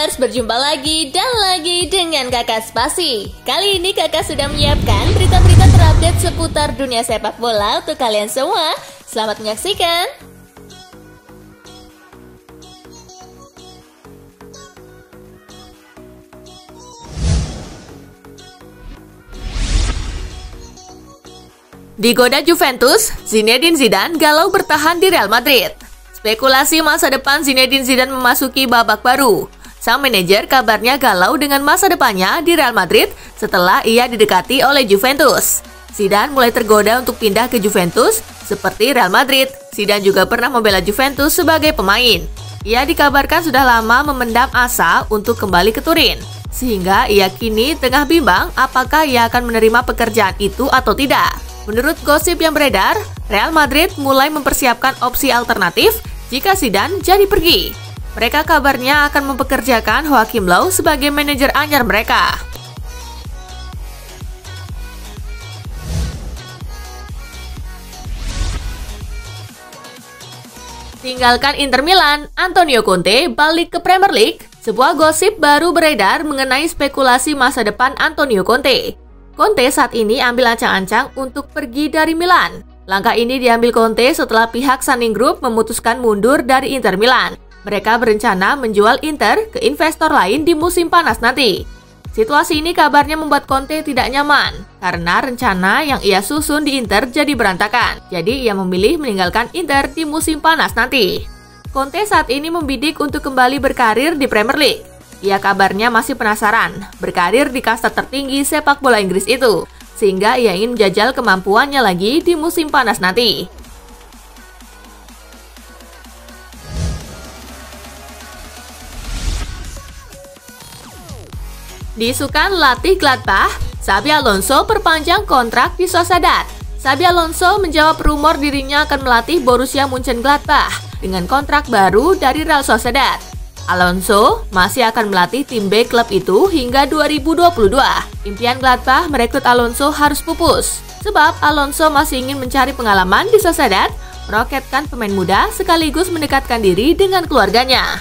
Gamers, berjumpa lagi dan lagi dengan Kakak Spasi. Kali ini Kakak sudah menyiapkan berita-berita terupdate seputar dunia sepak bola untuk kalian semua. Selamat menyaksikan. Digoda Juventus, Zinedine Zidane galau bertahan di Real Madrid. Spekulasi masa depan Zinedine Zidane memasuki babak baru. Sang manajer kabarnya galau dengan masa depannya di Real Madrid setelah ia didekati oleh Juventus. Zidane mulai tergoda untuk pindah ke Juventus seperti Real Madrid. Zidane juga pernah membela Juventus sebagai pemain. Ia dikabarkan sudah lama memendam asa untuk kembali ke Turin, sehingga ia kini tengah bimbang apakah ia akan menerima pekerjaan itu atau tidak. Menurut gosip yang beredar, Real Madrid mulai mempersiapkan opsi alternatif jika Zidane jadi pergi. Mereka kabarnya akan mempekerjakan Joachim Löw sebagai manajer anyar mereka. Tinggalkan Inter Milan, Antonio Conte balik ke Premier League. Sebuah gosip baru beredar mengenai spekulasi masa depan Antonio Conte. Conte saat ini ambil ancang-ancang untuk pergi dari Milan. Langkah ini diambil Conte setelah pihak Sunning Group memutuskan mundur dari Inter Milan. Mereka berencana menjual Inter ke investor lain di musim panas nanti. Situasi ini kabarnya membuat Conte tidak nyaman, karena rencana yang ia susun di Inter jadi berantakan. Jadi ia memilih meninggalkan Inter di musim panas nanti. Conte saat ini membidik untuk kembali berkarir di Premier League. Ia kabarnya masih penasaran berkarir di kasta tertinggi sepak bola Inggris itu, sehingga ia ingin menjajal kemampuannya lagi di musim panas nanti. Diisukan latih Gladbach, Xabi Alonso perpanjang kontrak di Sociedad. Xabi Alonso menjawab rumor dirinya akan melatih Borussia Mönchengladbach dengan kontrak baru dari Real Sociedad. Alonso masih akan melatih tim B klub itu hingga 2022. Impian Gladbach merekrut Alonso harus pupus, sebab Alonso masih ingin mencari pengalaman di Sociedad, meroketkan pemain muda sekaligus mendekatkan diri dengan keluarganya.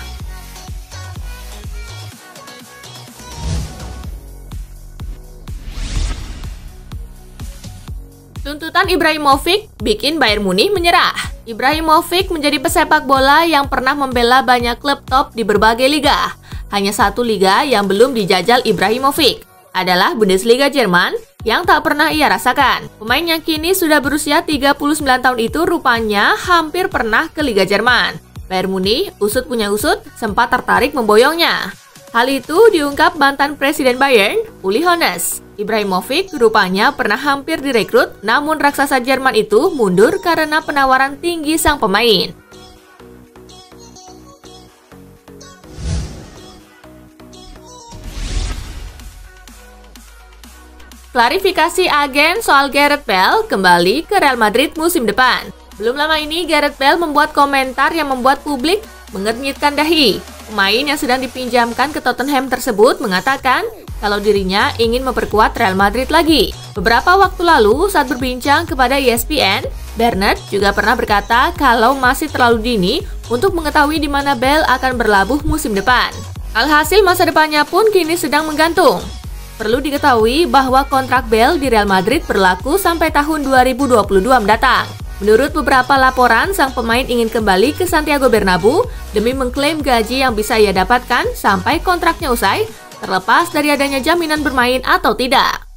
Tuntutan Ibrahimovic bikin Bayern Munich menyerah. Ibrahimovic menjadi pesepak bola yang pernah membela banyak klub top di berbagai liga. Hanya satu liga yang belum dijajal Ibrahimovic adalah Bundesliga Jerman yang tak pernah ia rasakan. Pemain yang kini sudah berusia 39 tahun itu rupanya hampir pernah ke Liga Jerman. Bayern Munich, usut punya usut, sempat tertarik memboyongnya. Hal itu diungkap mantan Presiden Bayern, Uli Hoeneß. Ibrahimovic rupanya pernah hampir direkrut, namun raksasa Jerman itu mundur karena penawaran tinggi sang pemain. Klarifikasi agen soal Gareth Bale kembali ke Real Madrid musim depan. Belum lama ini Gareth Bale membuat komentar yang membuat publik mengernyitkan dahi. Pemain yang sedang dipinjamkan ke Tottenham tersebut mengatakan kalau dirinya ingin memperkuat Real Madrid lagi. Beberapa waktu lalu saat berbincang kepada ESPN, Bernard juga pernah berkata kalau masih terlalu dini untuk mengetahui di mana Bale akan berlabuh musim depan. Alhasil masa depannya pun kini sedang menggantung. Perlu diketahui bahwa kontrak Bale di Real Madrid berlaku sampai tahun 2022 mendatang. Menurut beberapa laporan, sang pemain ingin kembali ke Santiago Bernabeu demi mengklaim gaji yang bisa ia dapatkan sampai kontraknya usai, terlepas dari adanya jaminan bermain atau tidak.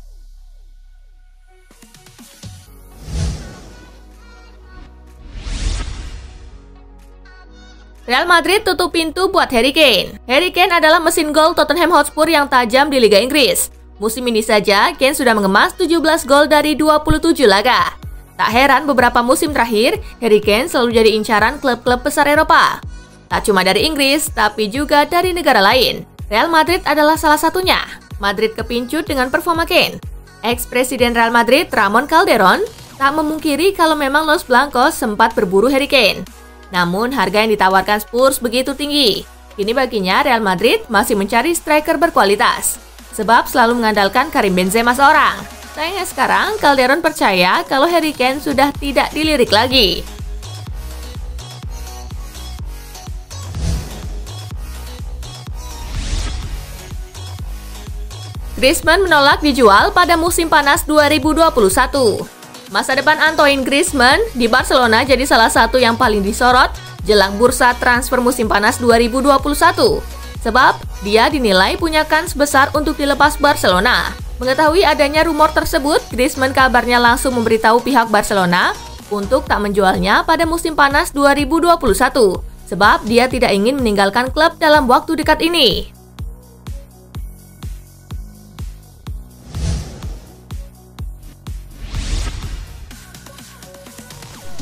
Real Madrid tutup pintu buat Harry Kane. Harry Kane adalah mesin gol Tottenham Hotspur yang tajam di Liga Inggris. Musim ini saja, Kane sudah mengemas 17 gol dari 27 laga. Tak heran beberapa musim terakhir, Harry Kane selalu jadi incaran klub-klub besar Eropa. Tak cuma dari Inggris, tapi juga dari negara lain. Real Madrid adalah salah satunya. Madrid kepincut dengan performa Kane. Ex-presiden Real Madrid, Ramon Calderon, tak memungkiri kalau memang Los Blancos sempat berburu Harry Kane. Namun harga yang ditawarkan Spurs begitu tinggi. Kini baginya Real Madrid masih mencari striker berkualitas, sebab selalu mengandalkan Karim Benzema seorang. Sayangnya sekarang Calderon percaya kalau Harry Kane sudah tidak dilirik lagi. Griezmann menolak dijual pada musim panas 2021. Masa depan Antoine Griezmann di Barcelona jadi salah satu yang paling disorot jelang bursa transfer musim panas 2021. Sebab dia dinilai punya kans besar untuk dilepas Barcelona. Mengetahui adanya rumor tersebut, Griezmann kabarnya langsung memberitahu pihak Barcelona untuk tak menjualnya pada musim panas 2021. Sebab dia tidak ingin meninggalkan klub dalam waktu dekat ini.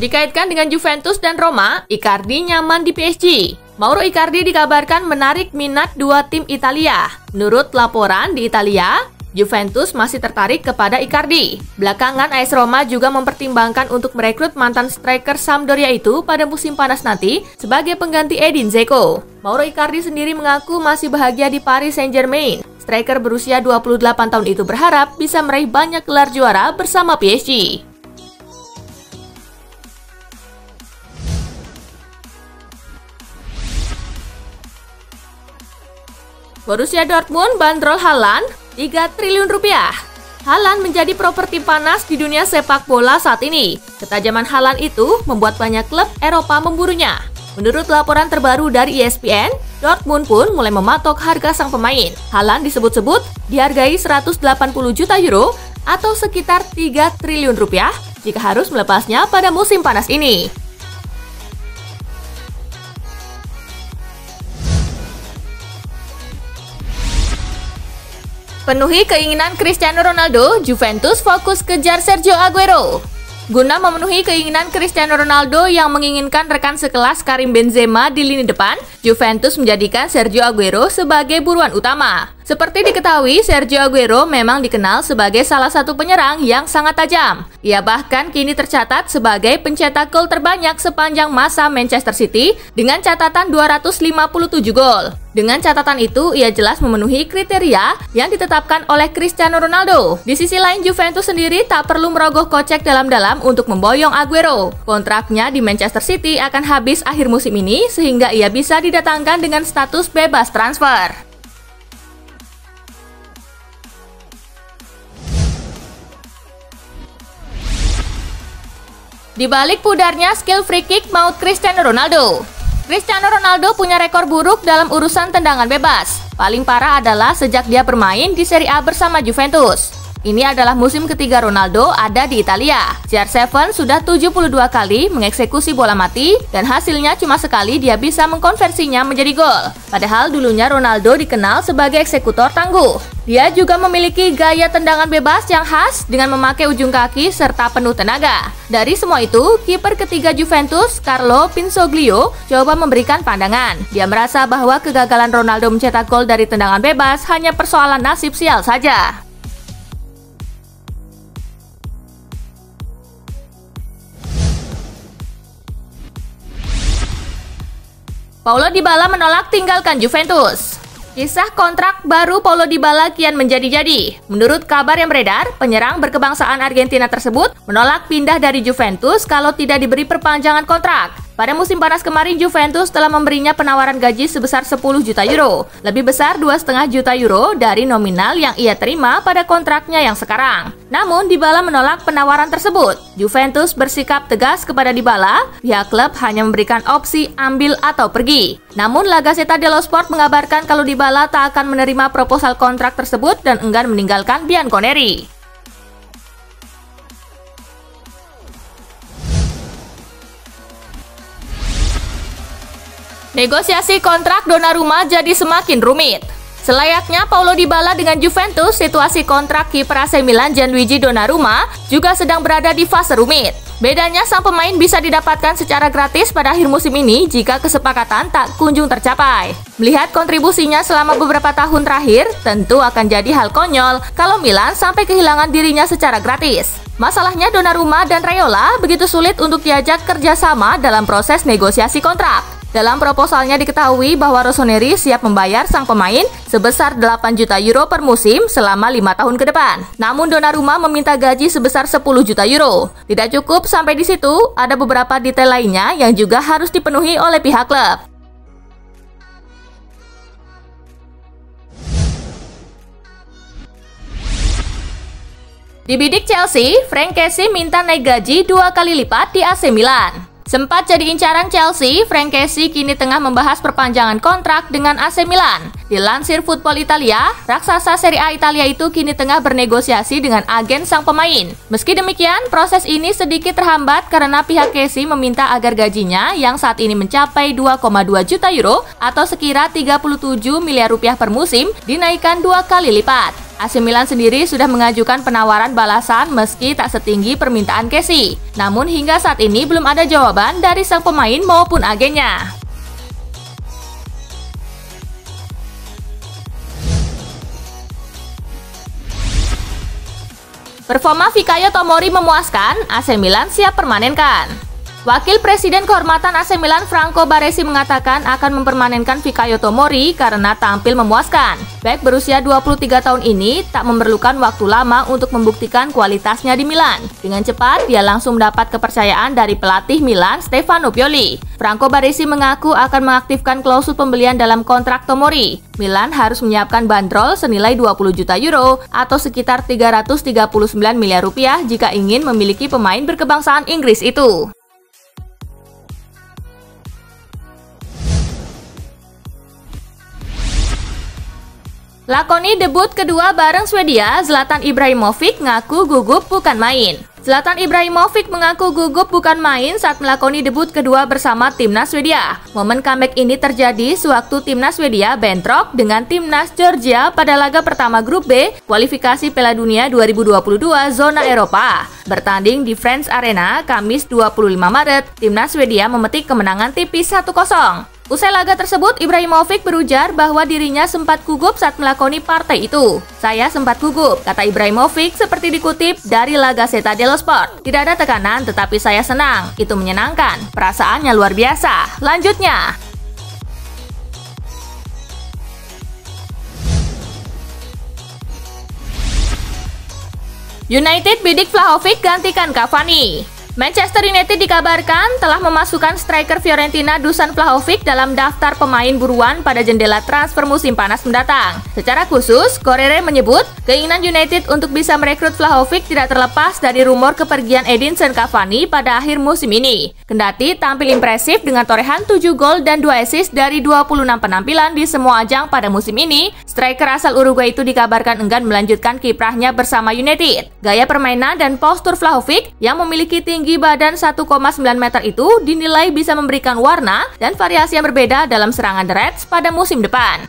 Dikaitkan dengan Juventus dan Roma, Icardi nyaman di PSG. Mauro Icardi dikabarkan menarik minat dua tim Italia. Menurut laporan di Italia, Juventus masih tertarik kepada Icardi. Belakangan AS Roma juga mempertimbangkan untuk merekrut mantan striker Sampdoria itu pada musim panas nanti sebagai pengganti Edin Dzeko. Mauro Icardi sendiri mengaku masih bahagia di Paris Saint-Germain. Striker berusia 28 tahun itu berharap bisa meraih banyak gelar juara bersama PSG. Borussia Dortmund bandrol Haaland 3 triliun rupiah. Haaland menjadi properti panas di dunia sepak bola saat ini. Ketajaman Haaland itu membuat banyak klub Eropa memburunya. Menurut laporan terbaru dari ESPN, Dortmund pun mulai mematok harga sang pemain. Haaland disebut-sebut dihargai 180 juta euro atau sekitar 3 triliun rupiah jika harus melepasnya pada musim panas ini. Penuhi keinginan Cristiano Ronaldo, Juventus fokus kejar Sergio Aguero. Guna memenuhi keinginan Cristiano Ronaldo yang menginginkan rekan sekelas Karim Benzema di lini depan, Juventus menjadikan Sergio Aguero sebagai buruan utama. Seperti diketahui, Sergio Aguero memang dikenal sebagai salah satu penyerang yang sangat tajam. Ia bahkan kini tercatat sebagai pencetak gol terbanyak sepanjang masa Manchester City dengan catatan 257 gol. Dengan catatan itu, ia jelas memenuhi kriteria yang ditetapkan oleh Cristiano Ronaldo. Di sisi lain, Juventus sendiri tak perlu merogoh kocek dalam-dalam untuk memboyong Aguero. Kontraknya di Manchester City akan habis akhir musim ini sehingga ia bisa didatangkan dengan status bebas transfer. Di balik pudarnya skill free kick maut Cristiano Ronaldo. Cristiano Ronaldo punya rekor buruk dalam urusan tendangan bebas. Paling parah adalah sejak dia bermain di Serie A bersama Juventus. Ini adalah musim ketiga Ronaldo ada di Italia. CR7 sudah 72 kali mengeksekusi bola mati dan hasilnya cuma sekali dia bisa mengkonversinya menjadi gol. Padahal dulunya Ronaldo dikenal sebagai eksekutor tangguh. Dia juga memiliki gaya tendangan bebas yang khas dengan memakai ujung kaki serta penuh tenaga. Dari semua itu, kiper ketiga Juventus, Carlo Pinsoglio, coba memberikan pandangan. Dia merasa bahwa kegagalan Ronaldo mencetak gol dari tendangan bebas hanya persoalan nasib sial saja. Paulo Dybala menolak tinggalkan Juventus. Kisah kontrak baru Paulo Dybala kian menjadi-jadi. Menurut kabar yang beredar, penyerang berkebangsaan Argentina tersebut menolak pindah dari Juventus kalau tidak diberi perpanjangan kontrak. Pada musim panas kemarin, Juventus telah memberinya penawaran gaji sebesar 10 juta euro, lebih besar 2,5 juta euro dari nominal yang ia terima pada kontraknya yang sekarang. Namun, Dybala menolak penawaran tersebut. Juventus bersikap tegas kepada Dybala, pihak klub hanya memberikan opsi ambil atau pergi. Namun, La Gazzetta dello Sport mengabarkan kalau Dybala tak akan menerima proposal kontrak tersebut dan enggan meninggalkan Bianconeri. Negosiasi kontrak Donnarumma jadi semakin rumit. Selayaknya Paulo Dybala dengan Juventus, situasi kontrak kiper AC Milan Gianluigi Donnarumma juga sedang berada di fase rumit. Bedanya, sang pemain bisa didapatkan secara gratis pada akhir musim ini jika kesepakatan tak kunjung tercapai. Melihat kontribusinya selama beberapa tahun terakhir, tentu akan jadi hal konyol kalau Milan sampai kehilangan dirinya secara gratis. Masalahnya, Donnarumma dan Raiola begitu sulit untuk diajak kerjasama dalam proses negosiasi kontrak. Dalam proposalnya diketahui bahwa Rossoneri siap membayar sang pemain sebesar 8 juta euro per musim selama 5 tahun ke depan. Namun Donnarumma meminta gaji sebesar 10 juta euro. Tidak cukup sampai di situ, ada beberapa detail lainnya yang juga harus dipenuhi oleh pihak klub. Di bidik Chelsea, Frank Kessie minta naik gaji 2 kali lipat di AC Milan. Sempat jadi incaran Chelsea, Frank Kessie kini tengah membahas perpanjangan kontrak dengan AC Milan. Dilansir Football Italia, raksasa Serie A Italia itu kini tengah bernegosiasi dengan agen sang pemain. Meski demikian, proses ini sedikit terhambat karena pihak Kessie meminta agar gajinya yang saat ini mencapai 2,2 juta euro atau sekira 37 miliar rupiah per musim dinaikkan 2 kali lipat. AC Milan sendiri sudah mengajukan penawaran balasan meski tak setinggi permintaan Kessie. Namun hingga saat ini belum ada jawaban dari sang pemain maupun agennya. Performa Fikayo Tomori memuaskan, AC Milan siap permanenkan. Wakil Presiden Kehormatan AC Milan Franco Baresi mengatakan akan mempermanenkan Fikayo Tomori karena tampil memuaskan. Bek berusia 23 tahun ini tak memerlukan waktu lama untuk membuktikan kualitasnya di Milan. Dengan cepat, dia langsung mendapat kepercayaan dari pelatih Milan Stefano Pioli. Franco Baresi mengaku akan mengaktifkan klausul pembelian dalam kontrak Tomori. Milan harus menyiapkan bandrol senilai 20 juta euro atau sekitar 339 miliar rupiah jika ingin memiliki pemain berkebangsaan Inggris itu. Lakoni debut kedua bareng Swedia, Zlatan Ibrahimovic ngaku gugup bukan main. Zlatan Ibrahimovic mengaku gugup bukan main saat melakoni debut kedua bersama timnas Swedia. Momen comeback ini terjadi sewaktu timnas Swedia bentrok dengan timnas Georgia pada laga pertama grup B kualifikasi Piala Dunia 2022 zona Eropa. Bertanding di Friends Arena Kamis 25 Maret, timnas Swedia memetik kemenangan tipis 1-0. Usai laga tersebut, Ibrahimovic berujar bahwa dirinya sempat gugup saat melakoni partai itu. "Saya sempat gugup," kata Ibrahimovic seperti dikutip dari La Gazzetta dello Sport. "Tidak ada tekanan, tetapi saya senang. Itu menyenangkan. Perasaannya luar biasa." Lanjutnya, United bidik Vlahovic gantikan Cavani. Manchester United dikabarkan telah memasukkan striker Fiorentina Dusan Vlahovic dalam daftar pemain buruan pada jendela transfer musim panas mendatang. Secara khusus, Corriere menyebut keinginan United untuk bisa merekrut Vlahovic tidak terlepas dari rumor kepergian Edinson Cavani pada akhir musim ini. Kendati tampil impresif dengan torehan 7 gol dan 2 assist dari 26 penampilan di semua ajang pada musim ini, striker asal Uruguay itu dikabarkan enggan melanjutkan kiprahnya bersama United. Gaya permainan dan postur Vlahovic yang memiliki tinggi badan 1,9 meter itu dinilai bisa memberikan warna dan variasi yang berbeda dalam serangan The Reds pada musim depan.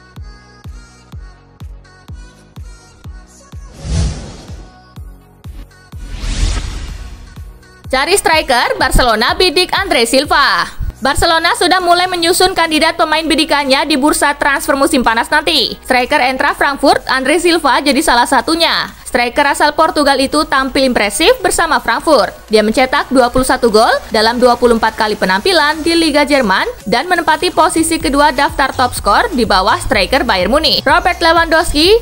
Cari striker, Barcelona bidik Andre Silva. Barcelona sudah mulai menyusun kandidat pemain bidikannya di bursa transfer musim panas nanti. Striker Eintracht Frankfurt, Andre Silva jadi salah satunya. Striker asal Portugal itu tampil impresif bersama Frankfurt. Dia mencetak 21 gol dalam 24 kali penampilan di Liga Jerman dan menempati posisi kedua daftar top skor di bawah striker Bayern Munich, Robert Lewandowski.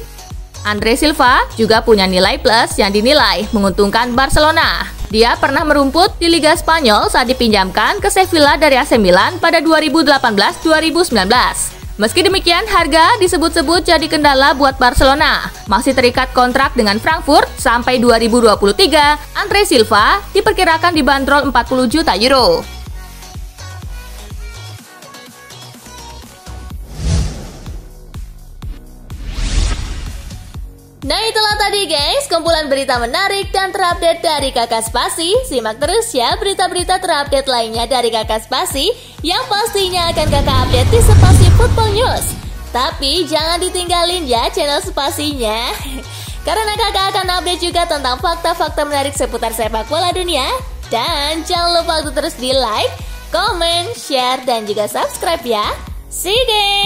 Andre Silva juga punya nilai plus yang dinilai menguntungkan Barcelona. Dia pernah merumput di Liga Spanyol saat dipinjamkan ke Sevilla dari AC Milan pada 2018-2019. Meski demikian, harga disebut-sebut jadi kendala buat Barcelona. Masih terikat kontrak dengan Frankfurt sampai 2023, Andre Silva diperkirakan dibanderol 40 juta euro. Nah, itulah tadi guys, kumpulan berita menarik dan terupdate dari Kakak Spasi. Simak terus ya berita-berita terupdate lainnya dari Kakak Spasi yang pastinya akan Kakak update di Spasi Football News. Tapi jangan ditinggalin ya channel Spasinya, karena Kakak akan update juga tentang fakta-fakta menarik seputar sepak bola dunia. Dan jangan lupa untuk terus di like, comment, share, dan juga subscribe ya. See you guys!